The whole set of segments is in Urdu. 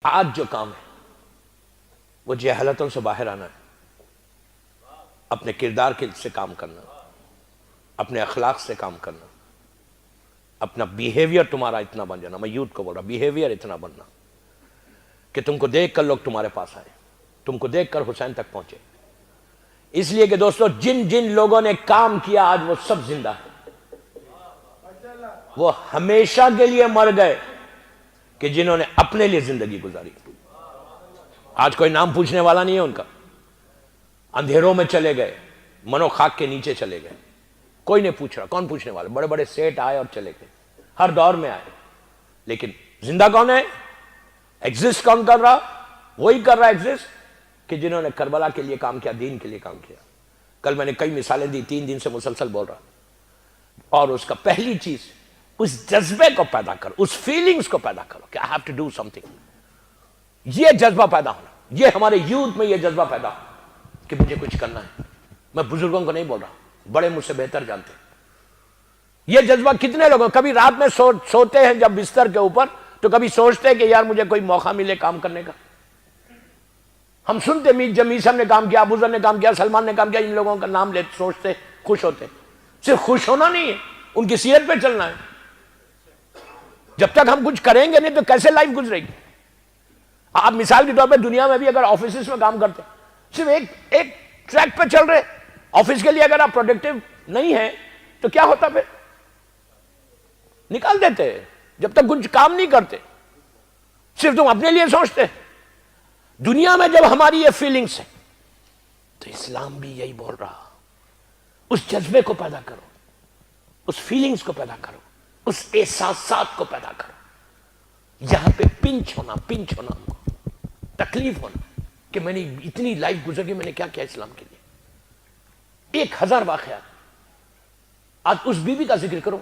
آج جو کام ہے وہ جہالتوں سے باہر آنا ہے، اپنے کردار سے کام کرنا، اپنے اخلاق سے کام کرنا، اپنا بیہیویئر تمہارا اتنا بن جانا. میں یوتھ کو بول رہا بیہیویئر اتنا بننا کہ تم کو دیکھ کر لوگ تمہارے پاس آئے، تم کو دیکھ کر حسین تک پہنچے. اس لیے کہ دوستو جن جن لوگوں نے کام کیا آج وہ سب زندہ ہیں. وہ ہمیشہ کے لیے مر گئے کہ جنہوں نے اپنے لیے زندگی گزاری. آج کوئی نام پوچھنے والا نہیں ہے ان کا. اندھیروں میں چلے گئے، منو خاک کے نیچے چلے گئے، کوئی نہیں پوچھ رہا. کون پوچھنے والا؟ بڑے بڑے سیٹ آئے اور چلے گئے، ہر دور میں آئے، لیکن زندہ کون ہے؟ ایگزسٹ کون کر رہا؟ وہی کر رہا ایگزسٹ کہ جنہوں نے کربلا کے لیے کام کیا، دین کے لیے کام کیا. کل میں نے کئی مثالیں دی، 3 دن سے مسلسل بول رہا. اور اس کا پہلی چیز اس جذبے کو پیدا کرو، اس فیلنگز کو پیدا کرو کہ I have to do something. یہ جذبہ پیدا ہونا، یہ ہمارے یوتھ میں یہ جذبہ پیدا ہونا کہ مجھے کچھ کرنا ہے. میں بزرگوں کو نہیں بول رہا، بڑے مجھ سے بہتر جانتے ہیں. یہ جذبہ کتنے لوگوں کبھی رات میں سوتے ہیں جب بستر کے اوپر تو کبھی سوچتے ہیں کہ یار مجھے کوئی موقع ملے کام کرنے کا. ہم سنتے میر جمیل صاحب نے کام کیا، ابو ذر نے کام کیا، سلمان نے کام کیا، ان لوگوں کا نام لیتے سوچتے خوش ہوتے. صرف خوش ہونا نہیں ہے، ان کی سیرت پہ چلنا ہے. جب تک ہم کچھ کریں گے نہیں تو کیسے لائف گزرے گی؟ آپ مثال کے طور پہ دنیا میں بھی اگر آفیسز میں کام کرتے صرف ایک ٹریک پہ چل رہے آفس کے لیے، اگر آپ پروڈکٹیو نہیں ہیں تو کیا ہوتا؟ پھر نکال دیتے. جب تک کچھ کام نہیں کرتے صرف تم اپنے لیے سوچتے. دنیا میں جب ہماری یہ فیلنگز ہے تو اسلام بھی یہی بول رہا، اس جذبے کو پیدا کرو، اس فیلنگز کو پیدا کرو، اس احساسات کو پیدا کرو. یہاں پہ پنچ ہونا تکلیف ہونا کہ میں نے اتنی لائف گزر گئی، میں نے کیا کیا اسلام کے لیے. 1000 واقعات. آج اس بی بی کا ذکر کرو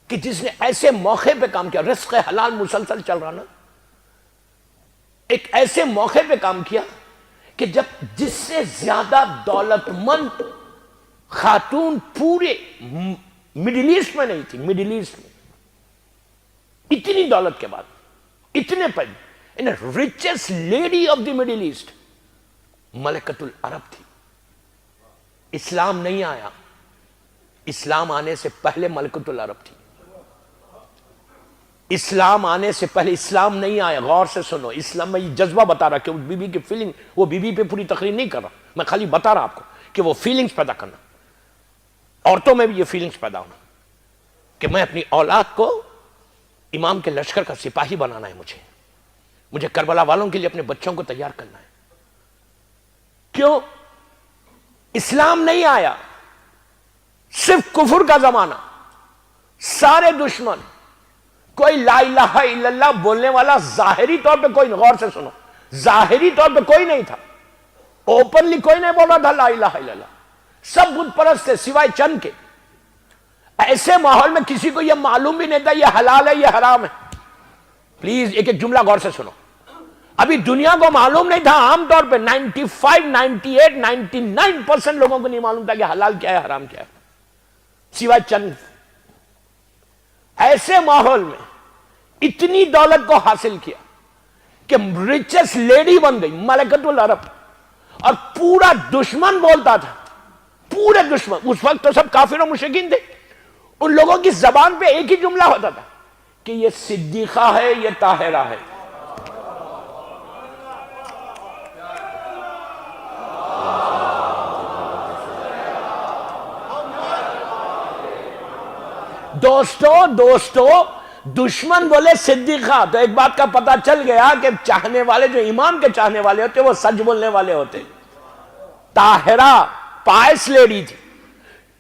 کہ جس نے ایسے موقع پہ کام کیا، رزق حلال مسلسل چل رہا نا، ایک ایسے موقع پہ کام کیا کہ جس سے زیادہ دولت مند خاتون پورے مڈل ایسٹ میں نہیں تھی. مڈل ایسٹ میں اتنی دولت کے بعد اتنے پیسے، richest lady of the Middle East ملکۃ العرب تھی. اسلام نہیں آیا، اسلام آنے سے پہلے ملکۃ العرب تھی. اسلام آنے سے پہلے اسلام نہیں آیا. غور سے سنو، اسلام میں یہ جذبہ بتا رہا کہ اس بی بی کی فیلنگ، وہ بی بی پہ پوری تقریر نہیں کر رہا، میں خالی بتا رہا آپ کو کہ وہ فیلنگز پیدا کرنا. عورتوں میں بھی یہ فیلنگز پیدا ہونا کہ میں اپنی اولاد کو امام کے لشکر کا سپاہی بنانا ہے. مجھے کربلا والوں کے لیے اپنے بچوں کو تیار کرنا ہے. کیوں؟ اسلام نہیں آیا، صرف کفر کا زمانہ، سارے دشمن. کوئی لا الہ الا اللہ بولنے والا ظاہری طور پہ کوئی، غور سے سنو، ظاہری طور پہ کوئی نہیں تھا. اوپنلی کوئی نہیں بول رہا تھا لا الہ الا اللہ. سب بت پرست تھے سوائے چند کے. ایسے ماحول میں کسی کو یہ معلوم بھی نہیں تھا یہ حلال ہے یہ حرام ہے. پلیز ایک ایک جملہ غور سے سنو. ابھی دنیا کو معلوم نہیں تھا. عام طور پہ 95 98 99% لوگوں کو نہیں معلوم تھا کہ حلال کیا ہے حرام کیا ہے، سوائے چند. ایسے ماحول میں اتنی دولت کو حاصل کیا کہ richest لیڈی بن گئی ملکۃ العرب. اور پورا دشمن بولتا تھا، پورے دشمن اس وقت تو سب کافر و مشرکین تھے، ان لوگوں کی زبان پہ ایک ہی جملہ ہوتا تھا کہ یہ صدیقہ ہے، یہ طاہرہ ہے. دوستو دشمن بولے صدیقہ تو ایک بات کا پتہ چل گیا کہ چاہنے والے جو امام کے چاہنے والے ہوتے وہ سچ بولنے والے ہوتے. طاہرہ پائس لیڈی تھی.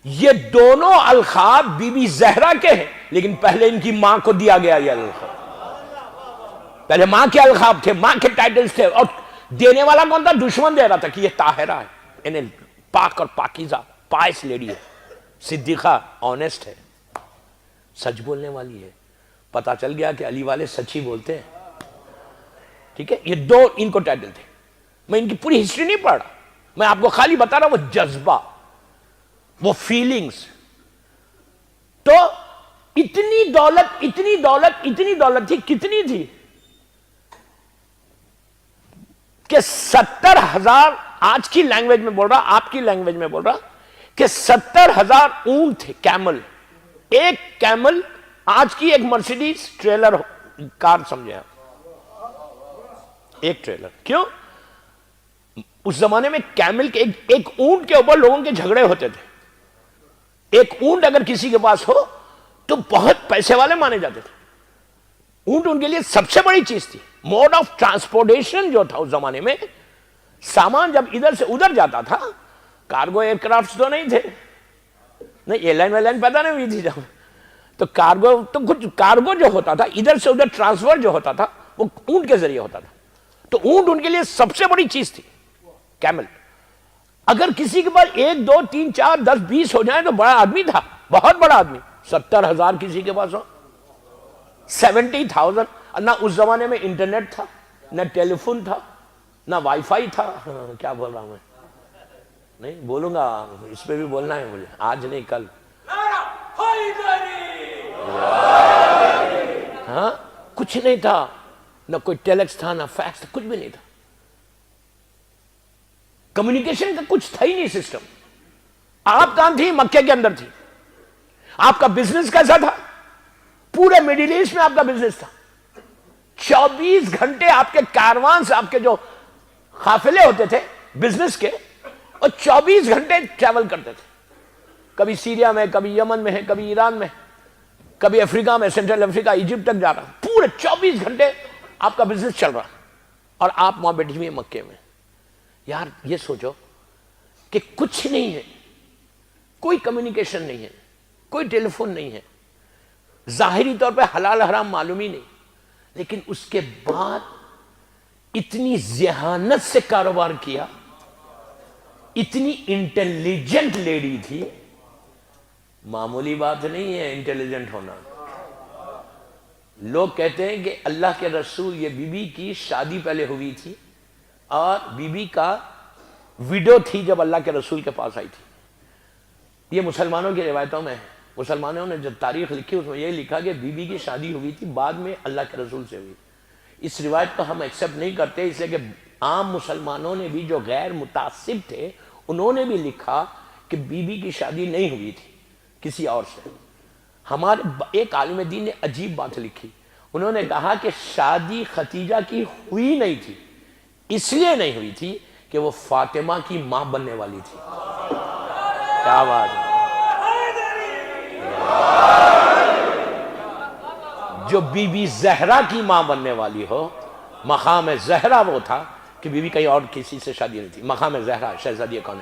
یہ دونوں القاب بی بی زہرا کے ہیں، لیکن پہلے ان کی ماں کو دیا گیا یہ القاب. پہلے ماں کے القاب تھے، ماں کے ٹائٹلز تھے، اور دینے والا کون تھا؟ دشمن دے رہا تھا کہ یہ طاہرہ ہے، انہیں پاک اور پاکیزہ پائس لیڈی ہے، صدیقہ آنیسٹ ہے، سچ بولنے والی ہے. پتہ چل گیا کہ علی والے سچ ہی بولتے ہیں. ٹھیک ہے، یہ دو ان کو ٹائٹل تھے. میں ان کی پوری ہسٹری نہیں پڑھ رہا، میں آپ کو خالی بتا رہا ہوں وہ جذبہ، وہ فیلنگز. تو اتنی دولت تھی. کتنی تھی؟ کہ 70,000 آج کی لینگویج میں بول رہا، آپ کی لینگویج میں بول رہا کہ 70,000 اونٹ تھے، کیمل. ایک کیمل آج کی ایک مرسیڈیز ٹریلر کار سمجھے آپ، ایک ٹریلر. کیوں؟ اس زمانے میں کیمل کے ایک اونٹ کے اوپر لوگوں کے جھگڑے ہوتے تھے. ایک اونٹ اگر کسی کے پاس ہو تو بہت پیسے والے مانے جاتے تھے. اونٹ ان کے لیے سب سے بڑی چیز تھی. موڈ آف ٹرانسپورٹیشن جو تھا اس زمانے میں، سامان جب ادھر سے ادھر جاتا تھا، کارگو ایئر کرافٹ تو نہیں تھے، نہیں ایئر لائن ویئر لائن پیدا نہیں ہوئی تھی جب، تو کچھ کارگو جو ہوتا تھا ادھر سے ادھر ٹرانسفر جو ہوتا تھا وہ اونٹ کے ذریعے ہوتا تھا. تو اونٹ ان کے لیے سب سے بڑی چیز تھی، کیمل. اگر کسی کے پاس 1 2 3 4 10 20 ہو جائے تو بڑا آدمی تھا، بہت بڑا آدمی. 70,000 کسی کے پاس ہو، 70,000. نہ اس زمانے میں انٹرنیٹ تھا، نہ ٹیلی فون تھا، نہ وائی فائی تھا. کیا بول رہا ہوں میں؟ نہیں بولوں گا، اس پہ بھی بولنا ہے مجھے، آج نہیں کل. ہاں کچھ نہیں تھا، نہ کوئی ٹیلیکس تھا، نہ فیکس تھا، کچھ بھی نہیں تھا. کمیونیکیشن کا کچھ تھا ہی نہیں سسٹم. آپ کہاں تھی؟ مکے کے اندر تھی. آپ کا بزنس کیسا تھا؟ پورے مڈل ایسٹ میں آپ کا بزنس تھا. 24 گھنٹے آپ کے کاروان سے، آپ کے جو قافلے ہوتے تھے بزنس کے، اور 24 گھنٹے ٹریول کرتے تھے. کبھی سیریا میں، کبھی یمن میں ہے، کبھی ایران میں، کبھی افریقہ میں، سینٹرل افریقہ، ایجپٹ تک جا رہا. پورے 24 گھنٹے آپ کا بزنس چل رہا اور آپ وہاں بیٹھی ہوئی مکے میں. یار یہ سوچو کہ کچھ نہیں ہے، کوئی کمیونیکیشن نہیں ہے، کوئی ٹیلی فون نہیں ہے، ظاہری طور پہ حلال حرام معلوم ہی نہیں، لیکن اس کے بعد اتنی ذہانت سے کاروبار کیا. اتنی انٹیلیجنٹ لیڈی تھی، معمولی بات نہیں ہے انٹیلیجنٹ ہونا. لوگ کہتے ہیں کہ اللہ کے رسول، یہ بی بی کی شادی پہلے ہوئی تھی اور بی بی کا ویڈو تھی جب اللہ کے رسول کے پاس آئی تھی. یہ مسلمانوں کی روایتوں میں ہے. مسلمانوں نے جب تاریخ لکھی اس میں یہ لکھا کہ بی بی کی شادی ہوئی تھی، بعد میں اللہ کے رسول سے ہوئی. اس روایت کو ہم ایکسیپٹ نہیں کرتے، اس لیے کہ عام مسلمانوں نے بھی جو غیر متعصب تھے انہوں نے بھی لکھا کہ بی بی کی شادی نہیں ہوئی تھی کسی اور سے. ہمارے ایک عالم دین نے عجیب بات لکھی، انہوں نے کہا کہ شادی ختیجہ کی ہوئی نہیں تھی، اس لیے نہیں ہوئی تھی کہ وہ فاطمہ کی ماں بننے والی تھی. کیا بات ہے! جو بی بی زہرا کی ماں بننے والی ہو، مقام زہرا وہ تھا کہ بی بی کہیں اور کسی سے شادی نہیں تھی. مقام زہرا شہزادی کون ہے؟